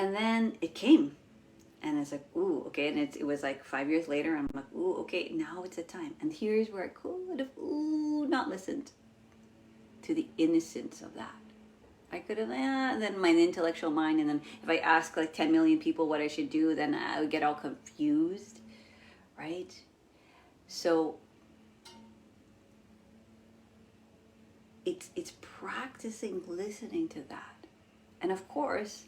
And then it came. And it's like, ooh, okay. And it was like 5 years later. I'm like, ooh, okay, now it's the time. And here's where I could have, not listened to the innocence of that. I could have, and then my intellectual mind. And then if I ask like 10 million people what I should do, then I would get all confused, right? So it's practicing listening to that. And of course,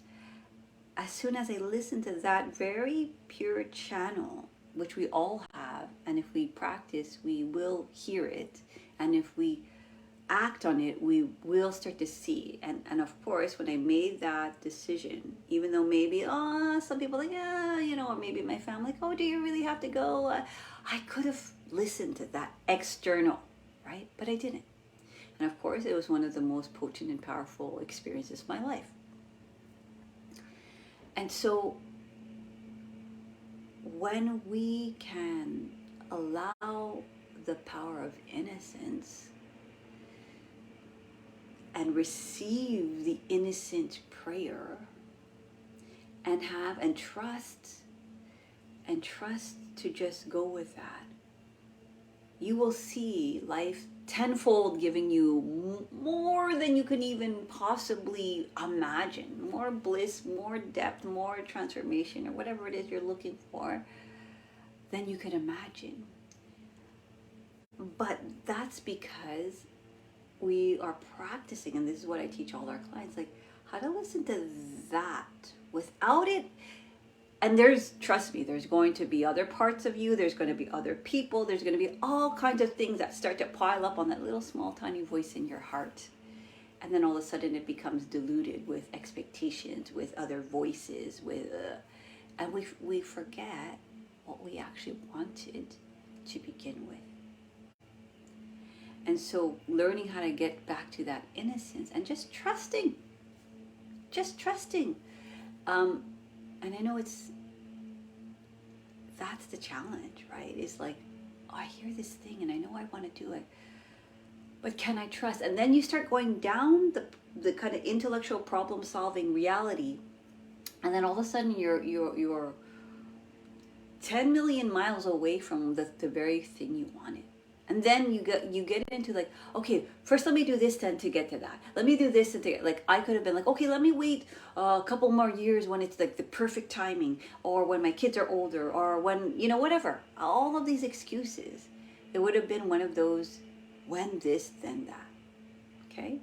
as soon as I listen to that very pure channel, which we all have, and if we practice, we will hear it. And if we act on it, we will start to see. And of course, when I made that decision, even though maybe, some people like, yeah, or maybe my family, like, oh, do you really have to go? I could have listened to that external, right? But I didn't. And of course, it was one of the most potent and powerful experiences of my life. And so when we can allow the power of innocence and receive the innocent prayer and trust to just go with that, you will see life tenfold giving you more than you can even possibly imagine. More bliss, more depth, more transformation, or whatever it is you're looking for than you can imagine. But that's because we are practicing, and this is what I teach all our clients, like how to listen to that without it. And trust me, there's going to be other parts of you, there's going to be other people, there's going to be all kinds of things that start to pile up on that little small tiny voice in your heart. And then all of a sudden it becomes diluted with expectations, with other voices, and we forget what we actually wanted to begin with. And so learning how to get back to that innocence and just trusting. And I know that's the challenge, right? It's like, I hear this thing and I know I want to do it, but can I trust? And then you start going down the kind of intellectual problem solving reality, and then all of a sudden you're 10 million miles away from the very thing you wanted. And then you get into like, okay, first let me do this then to get to that. Let me do this and to get, like, I could have been like, okay, let me wait a couple more years when it's like the perfect timing, or when my kids are older, or when, whatever. All of these excuses. It would have been one of those, when this, then that. Okay?